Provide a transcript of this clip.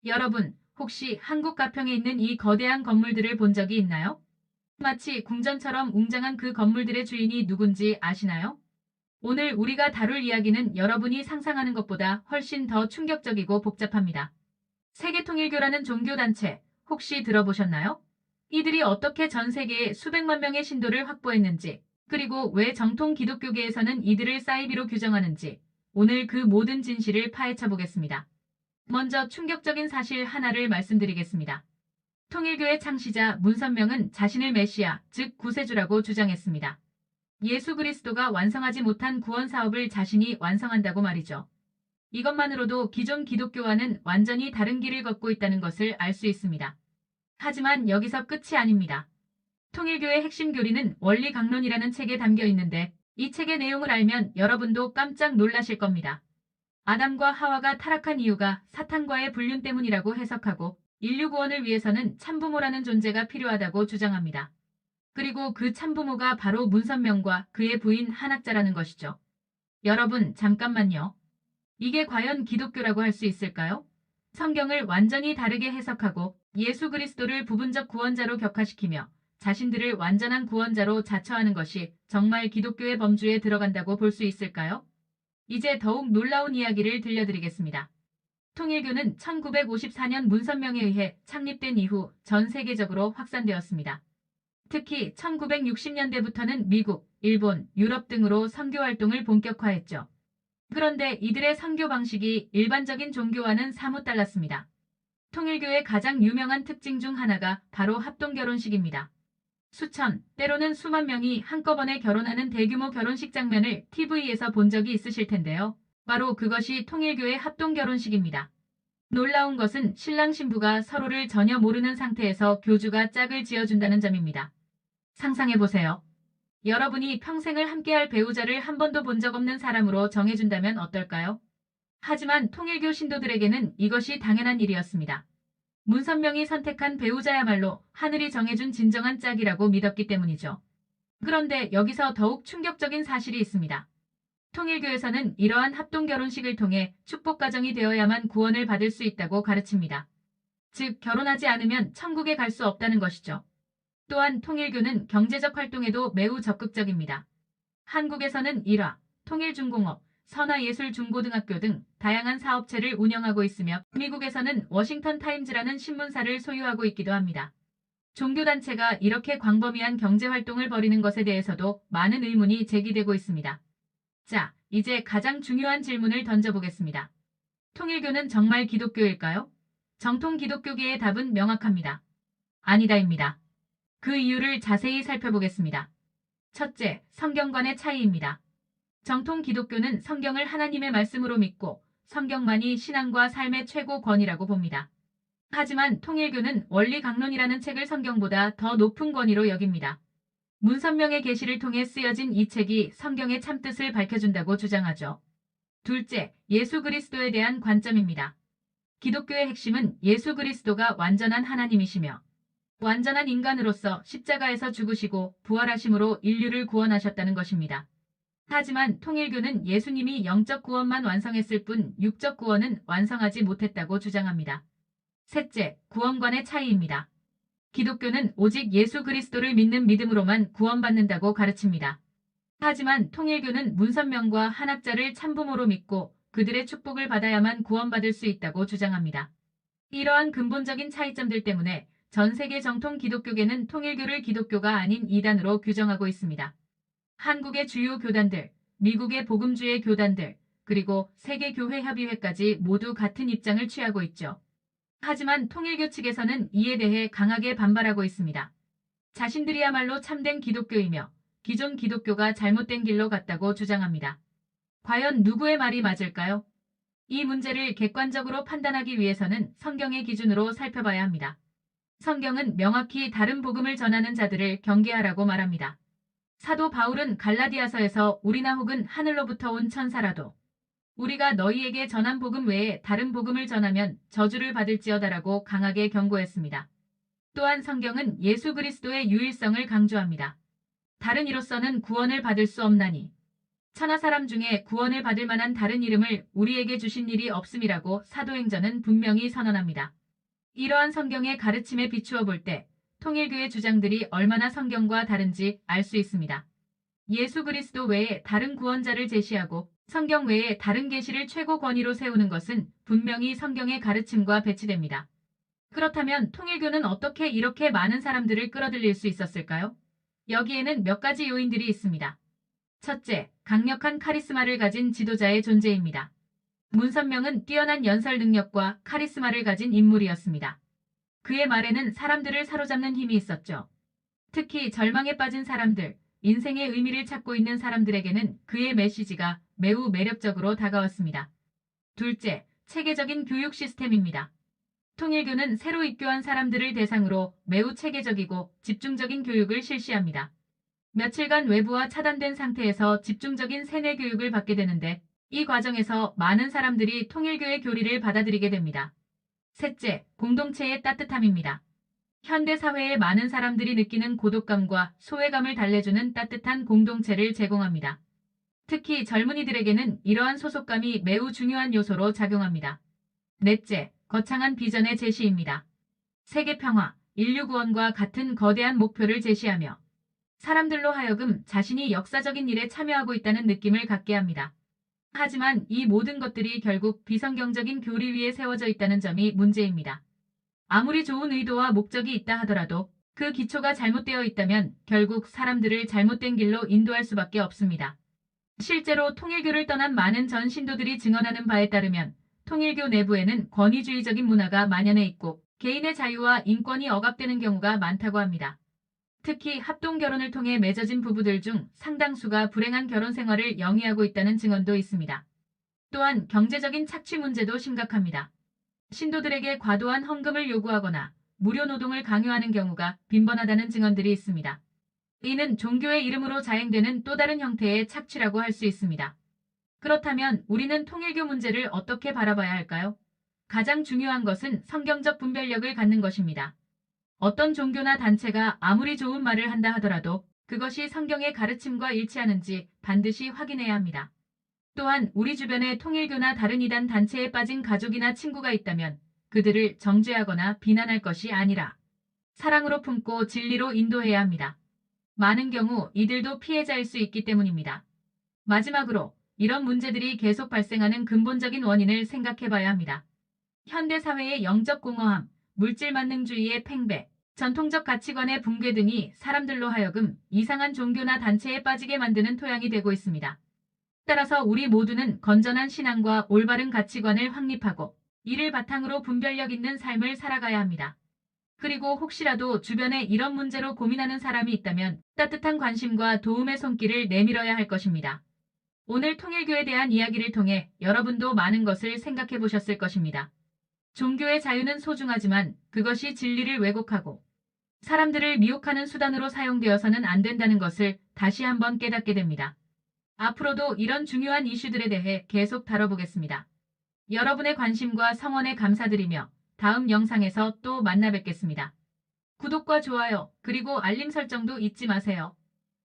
여러분, 혹시 한국 가평에 있는 이 거대한 건물들을 본 적이 있나요? 마치 궁전처럼 웅장한 그 건물들의 주인이 누군지 아시나요? 오늘 우리가 다룰 이야기는 여러분이 상상하는 것보다 훨씬 더 충격적이고 복잡합니다. 세계통일교라는 종교단체, 혹시 들어보셨나요? 이들이 어떻게 전 세계에 수백만 명의 신도를 확보했는지, 그리고 왜 정통 기독교계에서는 이들을 사이비로 규정하는지, 오늘 그 모든 진실을 파헤쳐 보겠습니다. 먼저 충격적인 사실 하나를 말씀드리겠습니다. 통일교의 창시자 문선명은 자신을 메시아, 즉 구세주라고 주장했습니다. 예수 그리스도가 완성하지 못한 구원 사업을 자신이 완성한다고 말이죠. 이것만으로도 기존 기독교와는 완전히 다른 길을 걷고 있다는 것을 알 수 있습니다. 하지만 여기서 끝이 아닙니다. 통일교의 핵심 교리는 원리강론이라는 책에 담겨 있는데 이 책의 내용을 알면 여러분도 깜짝 놀라실 겁니다. 아담과 하와가 타락한 이유가 사탄과의 불륜 때문이라고 해석하고 인류 구원을 위해서는 참부모라는 존재가 필요하다고 주장합니다. 그리고 그 참부모가 바로 문선명과 그의 부인 한학자라는 것이죠. 여러분, 잠깐만요. 이게 과연 기독교라고 할 수 있을까요? 성경을 완전히 다르게 해석하고 예수 그리스도를 부분적 구원자로 격화시키며 자신들을 완전한 구원자로 자처하는 것이 정말 기독교의 범주에 들어간다고 볼 수 있을까요? 이제 더욱 놀라운 이야기를 들려드리겠습니다. 통일교는 1954년 문선명에 의해 창립된 이후 전 세계적으로 확산되었습니다. 특히 1960년대부터는 미국, 일본, 유럽 등으로 선교 활동을 본격화했죠. 그런데 이들의 선교 방식이 일반적인 종교와는 사뭇 달랐습니다. 통일교의 가장 유명한 특징 중 하나가 바로 합동결혼식입니다. 수천, 때로는 수만 명이 한꺼번에 결혼하는 대규모 결혼식 장면을 TV에서 본 적이 있으실 텐데요. 바로 그것이 통일교의 합동결혼식입니다. 놀라운 것은 신랑 신부가 서로를 전혀 모르는 상태에서 교주가 짝을 지어준다는 점입니다. 상상해보세요. 여러분이 평생을 함께할 배우자를 한 번도 본 적 없는 사람으로 정해준다면 어떨까요? 하지만 통일교 신도들에게는 이것이 당연한 일이었습니다. 문선명이 선택한 배우자야말로 하늘이 정해준 진정한 짝이라고 믿었기 때문이죠. 그런데 여기서 더욱 충격적인 사실이 있습니다. 통일교에서는 이러한 합동결혼식을 통해 축복가정이 되어야만 구원을 받을 수 있다고 가르칩니다. 즉, 결혼하지 않으면 천국에 갈 수 없다는 것이죠. 또한 통일교는 경제적 활동에도 매우 적극적입니다. 한국에서는 일화, 통일중공업, 선화예술중고등학교 등 다양한 사업체를 운영하고 있으며 미국에서는 워싱턴 타임즈라는 신문사를 소유하고 있기도 합니다. 종교단체가 이렇게 광범위한 경제활동을 벌이는 것에 대해서도 많은 의문이 제기되고 있습니다. 자, 이제 가장 중요한 질문을 던져보겠습니다. 통일교는 정말 기독교일까요? 정통 기독교계의 답은 명확합니다. 아니다입니다. 그 이유를 자세히 살펴보겠습니다. 첫째, 성경관의 차이입니다. 정통 기독교는 성경을 하나님의 말씀으로 믿고 성경만이 신앙과 삶의 최고 권위라고 봅니다. 하지만 통일교는 원리강론이라는 책을 성경보다 더 높은 권위로 여깁니다. 문선명의 계시를 통해 쓰여진 이 책이 성경의 참뜻을 밝혀준다고 주장하죠. 둘째, 예수 그리스도에 대한 관점입니다. 기독교의 핵심은 예수 그리스도가 완전한 하나님이시며 완전한 인간으로서 십자가에서 죽으시고 부활하심으로 인류를 구원하셨다는 것입니다. 하지만 통일교는 예수님이 영적 구원만 완성했을 뿐 육적 구원은 완성하지 못했다고 주장합니다. 셋째, 구원관의 차이입니다. 기독교는 오직 예수 그리스도를 믿는 믿음으로만 구원받는다고 가르칩니다. 하지만 통일교는 문선명과 한학자를 참부모로 믿고 그들의 축복을 받아야만 구원받을 수 있다고 주장합니다. 이러한 근본적인 차이점들 때문에 전 세계 정통 기독교계는 통일교를 기독교가 아닌 이단으로 규정하고 있습니다. 한국의 주요 교단들, 미국의 복음주의 교단들, 그리고 세계교회협의회까지 모두 같은 입장을 취하고 있죠. 하지만 통일교 측에서는 이에 대해 강하게 반발하고 있습니다. 자신들이야말로 참된 기독교이며 기존 기독교가 잘못된 길로 갔다고 주장합니다. 과연 누구의 말이 맞을까요? 이 문제를 객관적으로 판단하기 위해서는 성경의 기준으로 살펴봐야 합니다. 성경은 명확히 다른 복음을 전하는 자들을 경계하라고 말합니다. 사도 바울은 갈라디아서에서 우리나 혹은 하늘로부터 온 천사라도 우리가 너희에게 전한 복음 외에 다른 복음을 전하면 저주를 받을지어다라고 강하게 경고했습니다. 또한 성경은 예수 그리스도의 유일성을 강조합니다. 다른 이로서는 구원을 받을 수 없나니 천하 사람 중에 구원을 받을 만한 다른 이름을 우리에게 주신 일이 없음이라고 사도행전은 분명히 선언합니다. 이러한 성경의 가르침에 비추어 볼 때 통일교의 주장들이 얼마나 성경과 다른지 알 수 있습니다. 예수 그리스도 외에 다른 구원자를 제시하고 성경 외에 다른 계시를 최고 권위로 세우는 것은 분명히 성경의 가르침과 배치됩니다. 그렇다면 통일교는 어떻게 이렇게 많은 사람들을 끌어들일 수 있었을까요? 여기에는 몇 가지 요인들이 있습니다. 첫째, 강력한 카리스마를 가진 지도자의 존재입니다. 문선명은 뛰어난 연설 능력과 카리스마를 가진 인물이었습니다. 그의 말에는 사람들을 사로잡는 힘이 있었죠. 특히 절망에 빠진 사람들, 인생의 의미를 찾고 있는 사람들에게는 그의 메시지가 매우 매력적으로 다가왔습니다. 둘째, 체계적인 교육 시스템입니다. 통일교는 새로 입교한 사람들을 대상으로 매우 체계적이고 집중적인 교육을 실시합니다. 며칠간 외부와 차단된 상태에서 집중적인 세뇌 교육을 받게 되는데 이 과정에서 많은 사람들이 통일교의 교리를 받아들이게 됩니다. 셋째, 공동체의 따뜻함입니다. 현대 사회의 많은 사람들이 느끼는 고독감과 소외감을 달래주는 따뜻한 공동체를 제공합니다. 특히 젊은이들에게는 이러한 소속감이 매우 중요한 요소로 작용합니다. 넷째, 거창한 비전의 제시입니다. 세계 평화, 인류 구원과 같은 거대한 목표를 제시하며 사람들로 하여금 자신이 역사적인 일에 참여하고 있다는 느낌을 갖게 합니다. 하지만 이 모든 것들이 결국 비성경적인 교리 위에 세워져 있다는 점이 문제입니다. 아무리 좋은 의도와 목적이 있다 하더라도 그 기초가 잘못되어 있다면 결국 사람들을 잘못된 길로 인도할 수밖에 없습니다. 실제로 통일교를 떠난 많은 전 신도들이 증언하는 바에 따르면 통일교 내부에는 권위주의적인 문화가 만연해 있고 개인의 자유와 인권이 억압되는 경우가 많다고 합니다. 특히 합동결혼을 통해 맺어진 부부들 중 상당수가 불행한 결혼 생활을 영위하고 있다는 증언도 있습니다. 또한 경제적인 착취 문제도 심각합니다. 신도들에게 과도한 헌금을 요구하거나 무료 노동을 강요하는 경우가 빈번하다는 증언들이 있습니다. 이는 종교의 이름으로 자행되는 또 다른 형태의 착취라고 할 수 있습니다. 그렇다면 우리는 통일교 문제를 어떻게 바라봐야 할까요? 가장 중요한 것은 성경적 분별력을 갖는 것입니다. 어떤 종교나 단체가 아무리 좋은 말을 한다 하더라도 그것이 성경의 가르침과 일치하는지 반드시 확인해야 합니다. 또한 우리 주변에 통일교나 다른 이단 단체에 빠진 가족이나 친구가 있다면 그들을 정죄하거나 비난할 것이 아니라 사랑으로 품고 진리로 인도해야 합니다. 많은 경우 이들도 피해자일 수 있기 때문입니다. 마지막으로 이런 문제들이 계속 발생하는 근본적인 원인을 생각해 봐야 합니다. 현대 사회의 영적 공허함, 물질 만능주의의 팽배, 전통적 가치관의 붕괴 등이 사람들로 하여금 이상한 종교나 단체에 빠지게 만드는 토양이 되고 있습니다. 따라서 우리 모두는 건전한 신앙과 올바른 가치관을 확립하고 이를 바탕으로 분별력 있는 삶을 살아가야 합니다. 그리고 혹시라도 주변에 이런 문제로 고민하는 사람이 있다면 따뜻한 관심과 도움의 손길을 내밀어야 할 것입니다. 오늘 통일교에 대한 이야기를 통해 여러분도 많은 것을 생각해 보셨을 것입니다. 종교의 자유는 소중하지만 그것이 진리를 왜곡하고 사람들을 미혹하는 수단으로 사용되어서는 안 된다는 것을 다시 한번 깨닫게 됩니다. 앞으로도 이런 중요한 이슈들에 대해 계속 다뤄보겠습니다. 여러분의 관심과 성원에 감사드리며 다음 영상에서 또 만나 뵙겠습니다. 구독과 좋아요, 그리고 알림 설정도 잊지 마세요.